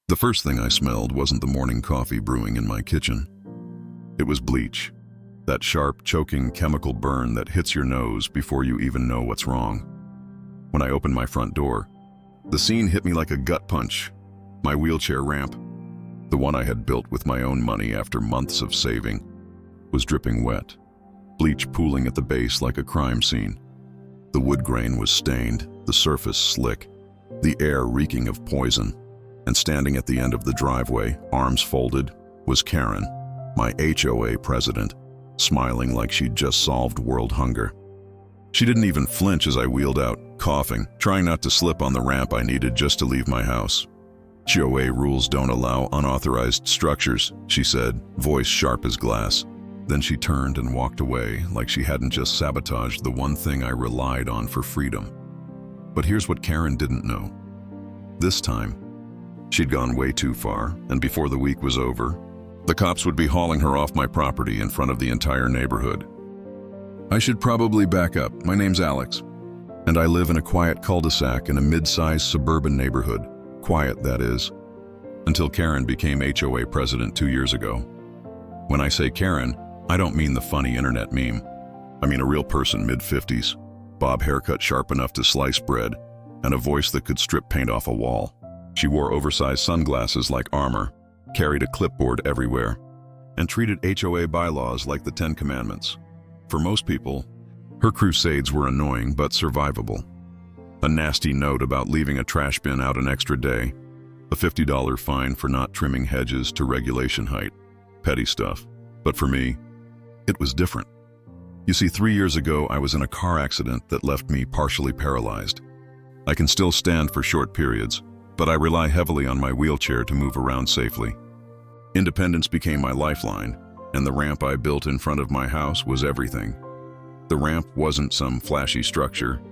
The first thing I smelled wasn't the morning coffee brewing in my kitchen. It was bleach, that sharp, choking chemical burn that hits your nose before you even know what's wrong. When I opened my front door, the scene hit me like a gut punch. My wheelchair ramp, the one I had built with my own money after months of saving, was dripping wet, bleach pooling at the base like a crime scene. The wood grain was stained, the surface slick, the air reeking of poison. And standing at the end of the driveway, arms folded, was Karen, my HOA president, smiling like she'd just solved world hunger. She didn't even flinch as I wheeled out, coughing, trying not to slip on the ramp I needed just to leave my house. HOA rules don't allow unauthorized structures, she said, voice sharp as glass. Then she turned and walked away like she hadn't just sabotaged the one thing I relied on for freedom. But here's what Karen didn't know. This time, she'd gone way too far, and before the week was over, the cops would be hauling her off my property in front of the entire neighborhood. I should probably back up. My name's Alex, and I live in a quiet cul-de-sac in a mid-sized suburban neighborhood. Quiet, that is, until Karen became HOA president 2 years ago. When I say Karen, I don't mean the funny internet meme. I mean a real person, mid-50s, bob haircut sharp enough to slice bread, and a voice that could strip paint off a wall. She wore oversized sunglasses like armor, carried a clipboard everywhere, and treated HOA bylaws like the 10 Commandments. For most people, her crusades were annoying but survivable. A nasty note about leaving a trash bin out an extra day, a $50 fine for not trimming hedges to regulation height, petty stuff. But for me, it was different. You see, 3 years ago, I was in a car accident that left me partially paralyzed. I can still stand for short periods, but I rely heavily on my wheelchair to move around safely. Independence became my lifeline, and the ramp I built in front of my house was everything. The ramp wasn't some flashy structure.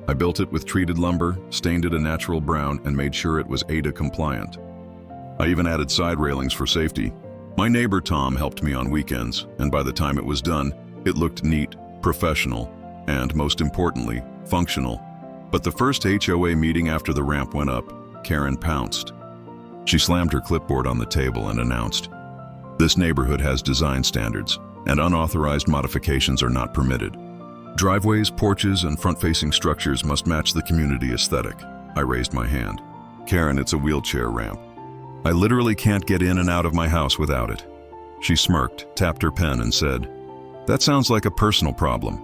I built it with treated lumber, stained it a natural brown, and made sure it was ADA compliant. I even added side railings for safety. My neighbor Tom helped me on weekends, and by the time it was done, it looked neat, professional, and most importantly, functional. But the first HOA meeting after the ramp went up, Karen pounced. She slammed her clipboard on the table and announced, "This neighborhood has design standards, and unauthorized modifications are not permitted. Driveways, porches, and front-facing structures must match the community aesthetic." I raised my hand. "Karen, it's a wheelchair ramp. I literally can't get in and out of my house without it." She smirked, tapped her pen, and said, "That sounds like a personal problem."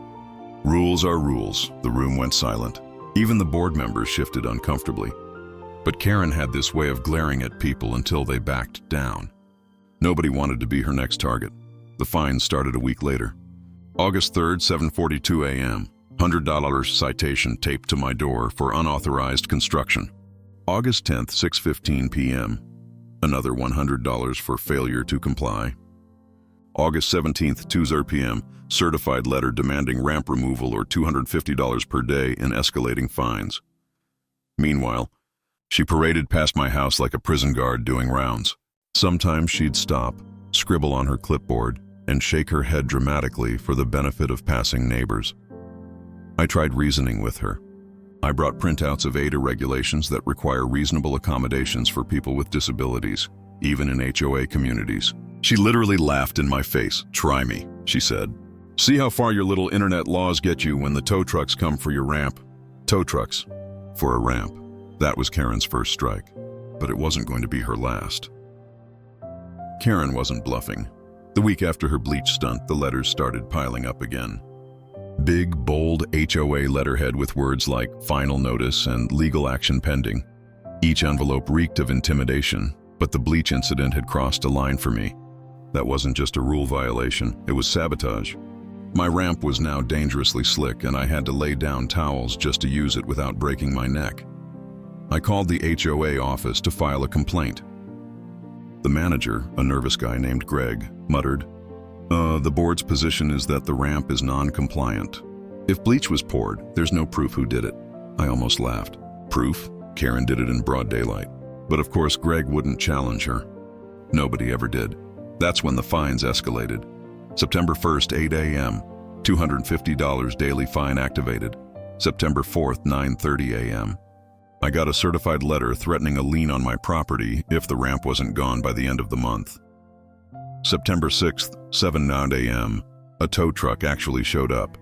Rules are rules. The room went silent. Even the board members shifted uncomfortably. But Karen had this way of glaring at people until they backed down. Nobody wanted to be her next target. The fines started a week later. August 3rd, 7:42 a.m. $100 citation taped to my door for unauthorized construction. August 10th, 6:15 p.m. Another $100 for failure to comply. August 17th, 2:00 p.m. Certified letter demanding ramp removal or $250 per day in escalating fines. Meanwhile, she paraded past my house like a prison guard doing rounds. Sometimes she'd stop, scribble on her clipboard, and shake her head dramatically for the benefit of passing neighbors. I tried reasoning with her. I brought printouts of ADA regulations that require reasonable accommodations for people with disabilities, even in HOA communities. She literally laughed in my face. "Try me," she said. "See how far your little internet laws get you when the tow trucks come for your ramp." Tow trucks for a ramp. That was Karen's first strike, but it wasn't going to be her last. Karen wasn't bluffing. The week after her bleach stunt, the letters started piling up again. Big, bold HOA letterhead with words like "final notice" and "legal action pending." Each envelope reeked of intimidation, but the bleach incident had crossed a line for me. That wasn't just a rule violation, it was sabotage. My ramp was now dangerously slick, and I had to lay down towels just to use it without breaking my neck. I called the HOA office to file a complaint. The manager, a nervous guy named Greg, muttered, The board's position is that the ramp is non-compliant. If bleach was poured, there's no proof who did it." I almost laughed. Proof? Karen did it in broad daylight. But of course, Greg wouldn't challenge her. Nobody ever did. That's when the fines escalated. September 1st, 8 a.m., $250 daily fine activated. September 4th, 9:30 a.m., I got a certified letter threatening a lien on my property if the ramp wasn't gone by the end of the month. September 6th, 7:09 a.m., a tow truck actually showed up.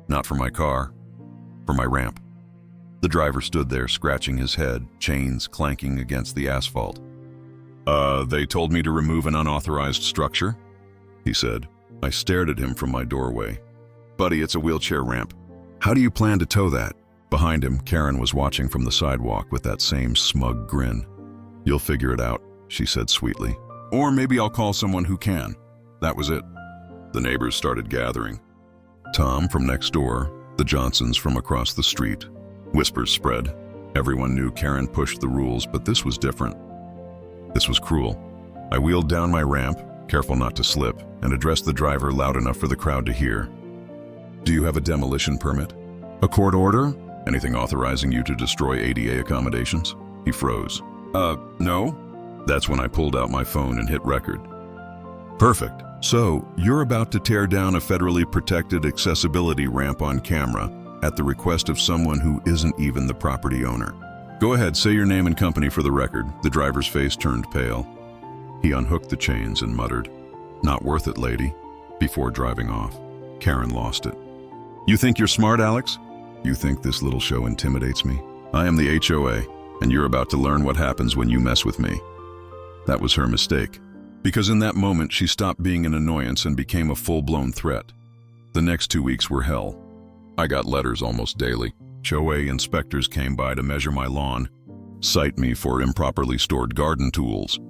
Not for my car, for my ramp. The driver stood there scratching his head, chains clanking against the asphalt. They told me to remove an unauthorized structure," he said. I stared at him from my doorway. "Buddy, it's a wheelchair ramp. How do you plan to tow that?" Behind him, Karen was watching from the sidewalk with that same smug grin. "You'll figure it out," she said sweetly. "Or maybe I'll call someone who can." That was it. The neighbors started gathering. Tom from next door, the Johnsons from across the street. Whispers spread. Everyone knew Karen pushed the rules, but this was different. This was cruel. I wheeled down my ramp, careful not to slip, and addressed the driver loud enough for the crowd to hear. "Do you have a demolition permit? A court order? Anything authorizing you to destroy ADA accommodations?" He froze. No." That's when I pulled out my phone and hit record. "Perfect. So, you're about to tear down a federally protected accessibility ramp on camera at the request of someone who isn't even the property owner. Go ahead, say your name and company for the record." The driver's face turned pale. He unhooked the chains and muttered, "Not worth it, lady," before driving off. Karen lost it. "You think you're smart, Alex? You think this little show intimidates me? I am the HOA, and you're about to learn what happens when you mess with me." That was her mistake, because in that moment she stopped being an annoyance and became a full-blown threat. The next 2 weeks were hell. I got letters almost daily. HOA inspectors came by to measure my lawn, cite me for improperly stored garden tools,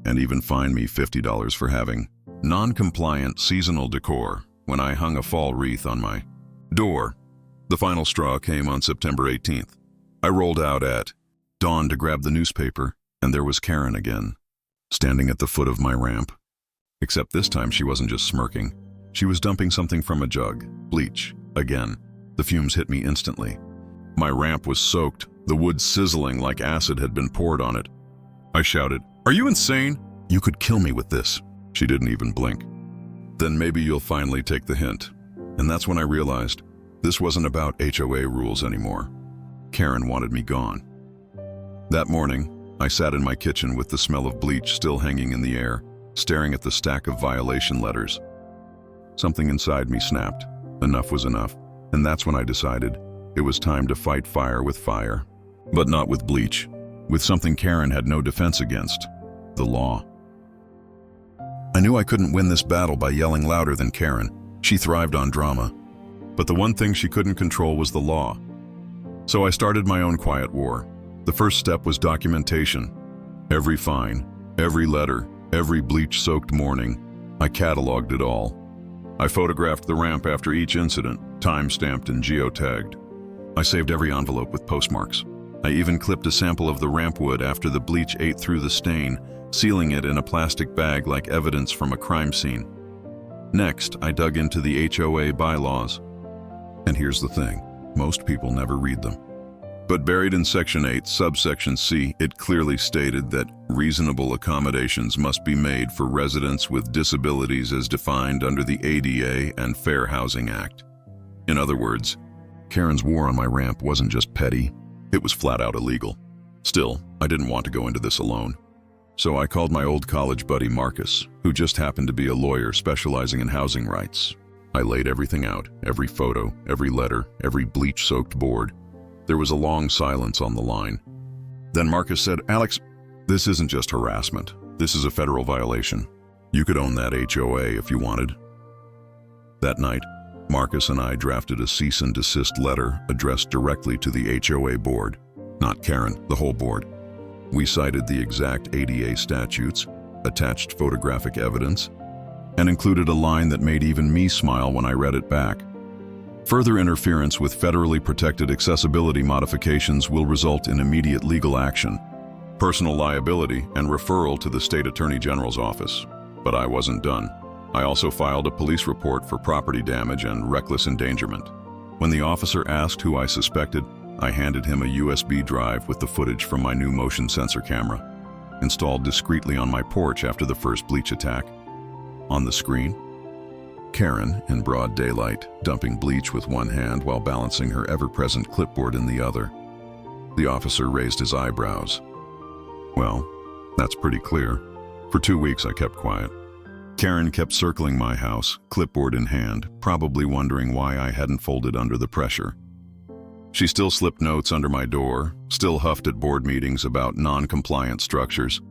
and even fine me $50 for having non-compliant seasonal decor when I hung a fall wreath on my door. The final straw came on September 18th. I rolled out at dawn to grab the newspaper, and there was Karen again, standing at the foot of my ramp. Except this time she wasn't just smirking. She was dumping something from a jug. Bleach. Again. The fumes hit me instantly. My ramp was soaked, the wood sizzling like acid had been poured on it. I shouted, "Are you insane? You could kill me with this." She didn't even blink. "Then maybe you'll finally take the hint." And that's when I realized this wasn't about HOA rules anymore. Karen wanted me gone. That morning, I sat in my kitchen with the smell of bleach still hanging in the air, staring at the stack of violation letters. Something inside me snapped. Enough was enough. And that's when I decided it was time to fight fire with fire. But not with bleach. With something Karen had no defense against. The law. I knew I couldn't win this battle by yelling louder than Karen. She thrived on drama. But the one thing she couldn't control was the law. So I started my own quiet war. The first step was documentation. Every fine, every letter, every bleach-soaked morning, I cataloged it all. I photographed the ramp after each incident, time-stamped and geotagged. I saved every envelope with postmarks. I even clipped a sample of the ramp wood after the bleach ate through the stain, sealing it in a plastic bag like evidence from a crime scene. Next, I dug into the HOA bylaws. And here's the thing, most people never read them. But buried in Section 8, subsection C, it clearly stated that reasonable accommodations must be made for residents with disabilities as defined under the ADA and Fair Housing Act. In other words, Karen's war on my ramp wasn't just petty, it was flat out illegal. Still, I didn't want to go into this alone. So I called my old college buddy Marcus, who just happened to be a lawyer specializing in housing rights. I laid everything out, every photo, every letter, every bleach-soaked board. There was a long silence on the line. Then Marcus said, "Alex, this isn't just harassment. This is a federal violation. You could own that HOA if you wanted." That night, Marcus and I drafted a cease and desist letter addressed directly to the HOA board. Not Karen, the whole board. We cited the exact ADA statutes, attached photographic evidence, and included a line that made even me smile when I read it back. Further interference with federally protected accessibility modifications will result in immediate legal action, personal liability, and referral to the State Attorney General's office. But I wasn't done. I also filed a police report for property damage and reckless endangerment. When the officer asked who I suspected, I handed him a USB drive with the footage from my new motion sensor camera, installed discreetly on my porch after the first bleach attack. On the screen, Karen, in broad daylight, dumping bleach with one hand while balancing her ever-present clipboard in the other. The officer raised his eyebrows. Well, that's pretty clear. For 2 weeks I kept quiet. Karen kept circling my house, clipboard in hand, probably wondering why I hadn't folded under the pressure. She still slipped notes under my door, still huffed at board meetings about non-compliant structures.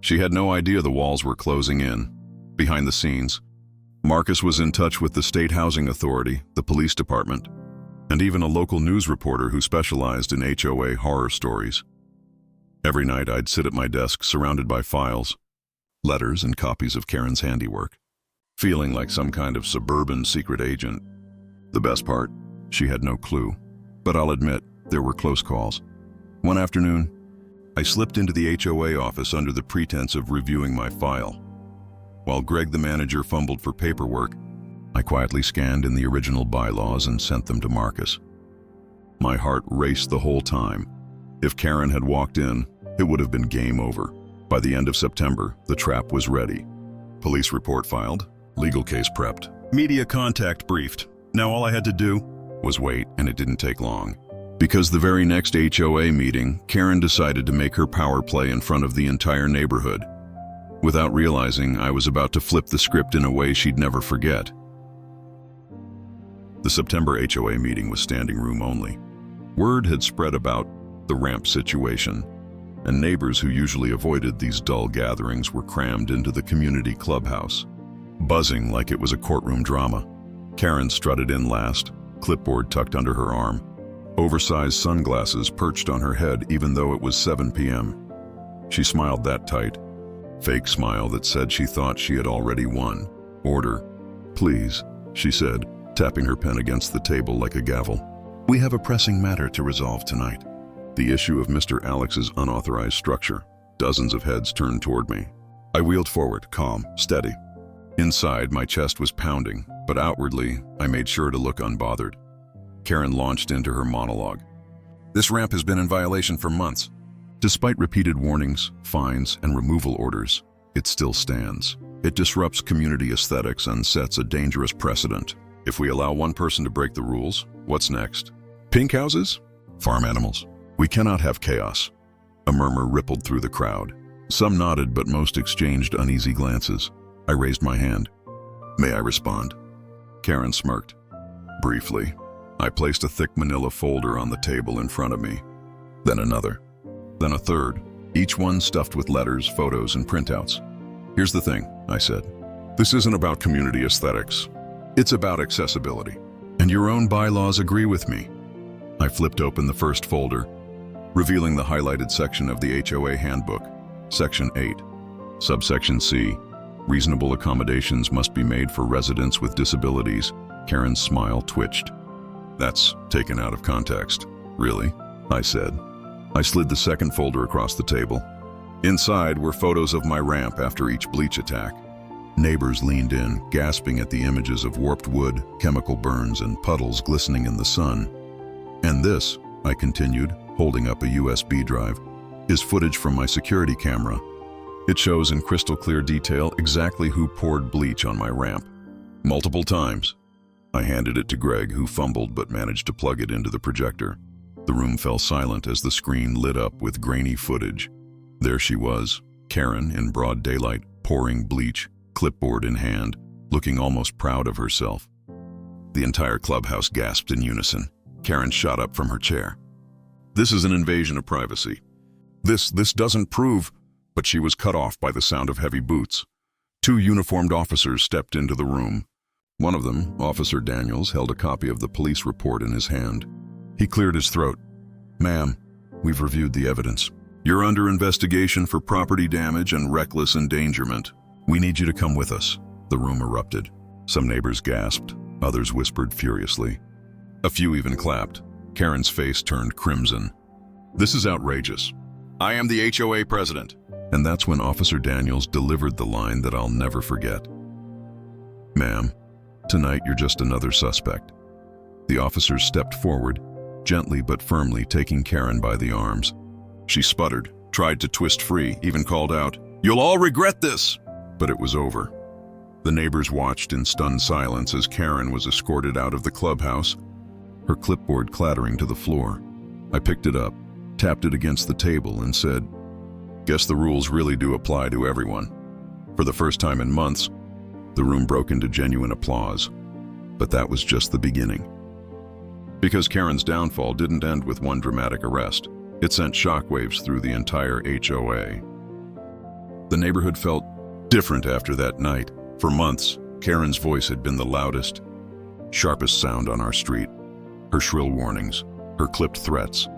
She had no idea the walls were closing in. Behind the scenes, Marcus was in touch with the State Housing Authority, the police department, and even a local news reporter who specialized in HOA horror stories. Every night I'd sit at my desk surrounded by files, letters and copies of Karen's handiwork, feeling like some kind of suburban secret agent. The best part, she had no clue. But I'll admit, there were close calls. One afternoon, I slipped into the HOA office under the pretense of reviewing my file. While Greg the manager fumbled for paperwork, I quietly scanned in the original bylaws and sent them to Marcus. My heart raced the whole time. If Karen had walked in, it would have been game over. By the end of September, the trap was ready. Police report filed, legal case prepped, media contact briefed. Now all I had to do was wait, and it didn't take long. Because the very next HOA meeting, Karen decided to make her power play in front of the entire neighborhood. Without realizing, I was about to flip the script in a way she'd never forget. The September HOA meeting was standing room only. Word had spread about the ramp situation, and neighbors who usually avoided these dull gatherings were crammed into the community clubhouse, buzzing like it was a courtroom drama. Karen strutted in last, clipboard tucked under her arm, oversized sunglasses perched on her head even though it was 7 p.m. She smiled that tight, fake smile that said she thought she had already won. "Order, please," she said, tapping her pen against the table like a gavel. "We have a pressing matter to resolve tonight. The issue of Mr. Alex's unauthorized structure." Dozens of heads turned toward me. I wheeled forward, calm, steady. Inside, my chest was pounding, but outwardly, I made sure to look unbothered. Karen launched into her monologue. "This ramp has been in violation for months. Despite repeated warnings, fines, and removal orders, it still stands. It disrupts community aesthetics and sets a dangerous precedent. If we allow one person to break the rules, what's next? Pink houses? Farm animals? We cannot have chaos." A murmur rippled through the crowd. Some nodded, but most exchanged uneasy glances. I raised my hand. "May I respond?" Karen smirked. Briefly, I placed a thick manila folder on the table in front of me. Then another. Then a third, each one stuffed with letters, photos, and printouts. "Here's the thing," I said. "This isn't about community aesthetics. It's about accessibility. And your own bylaws agree with me." I flipped open the first folder, revealing the highlighted section of the HOA handbook, Section 8, Subsection C. Reasonable accommodations must be made for residents with disabilities. Karen's smile twitched. "That's taken out of context." "Really?" I said. I slid the second folder across the table. Inside were photos of my ramp after each bleach attack. Neighbors leaned in, gasping at the images of warped wood, chemical burns, and puddles glistening in the sun. "And this," I continued, holding up a USB drive, "is footage from my security camera. It shows in crystal clear detail exactly who poured bleach on my ramp. Multiple times." I handed it to Greg, who fumbled but managed to plug it into the projector. The room fell silent as the screen lit up with grainy footage. There she was, Karen in broad daylight, pouring bleach, clipboard in hand, looking almost proud of herself. The entire clubhouse gasped in unison. Karen shot up from her chair. "This is an invasion of privacy. This doesn't prove..." But she was cut off by the sound of heavy boots. 2 uniformed officers stepped into the room. One of them, Officer Daniels, held a copy of the police report in his hand. He cleared his throat. "Ma'am, we've reviewed the evidence. You're under investigation for property damage and reckless endangerment. We need you to come with us." The room erupted. Some neighbors gasped, others whispered furiously. A few even clapped. Karen's face turned crimson. "This is outrageous. I am the HOA president." And that's when Officer Daniels delivered the line that I'll never forget. "Ma'am, tonight you're just another suspect." The officers stepped forward, gently but firmly taking Karen by the arms. She sputtered, tried to twist free, even called out, "You'll all regret this!" But it was over. The neighbors watched in stunned silence as Karen was escorted out of the clubhouse, her clipboard clattering to the floor. I picked it up, tapped it against the table, and said, "Guess the rules really do apply to everyone." For the first time in months, the room broke into genuine applause. But that was just the beginning. Because Karen's downfall didn't end with one dramatic arrest. It sent shockwaves through the entire HOA. The neighborhood felt different after that night. For months, Karen's voice had been the loudest, sharpest sound on our street. Her shrill warnings, her clipped threats,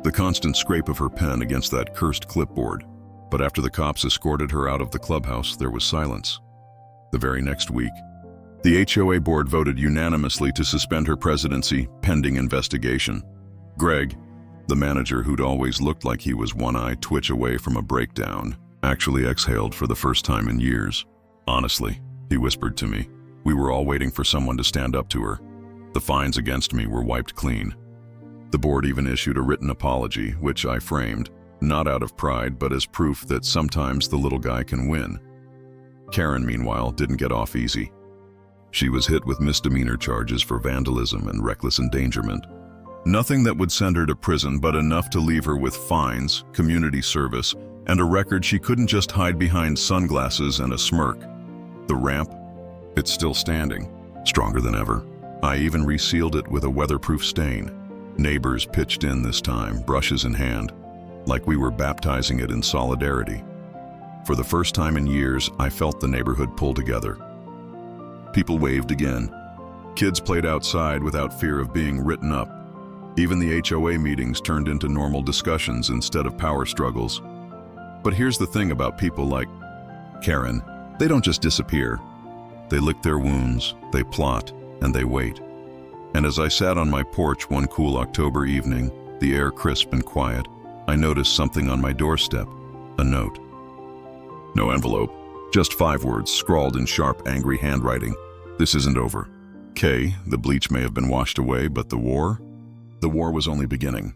the constant scrape of her pen against that cursed clipboard. But after the cops escorted her out of the clubhouse, there was silence. The very next week, the HOA board voted unanimously to suspend her presidency pending investigation. Greg, the manager who'd always looked like he was one eye twitch away from a breakdown, actually exhaled for the first time in years. "Honestly," he whispered to me, "we were all waiting for someone to stand up to her. The fines against me were wiped clean." The board even issued a written apology, which I framed, not out of pride, but as proof that sometimes the little guy can win. Karen, meanwhile, didn't get off easy. She was hit with misdemeanor charges for vandalism and reckless endangerment. Nothing that would send her to prison, but enough to leave her with fines, community service, and a record she couldn't just hide behind sunglasses and a smirk. The ramp? It's still standing, stronger than ever. I even resealed it with a weatherproof stain. Neighbors pitched in this time, brushes in hand, like we were baptizing it in solidarity. For the first time in years, I felt the neighborhood pull together. People waved again. Kids played outside without fear of being written up. Even the HOA meetings turned into normal discussions instead of power struggles. But here's the thing about people like Karen. They don't just disappear. They lick their wounds, they plot, and they wait. And as I sat on my porch one cool October evening, the air crisp and quiet, I noticed something on my doorstep, a note. No envelope, just 5 words scrawled in sharp, angry handwriting. "This isn't over. K, the bleach may have been washed away, but the war? The war was only beginning."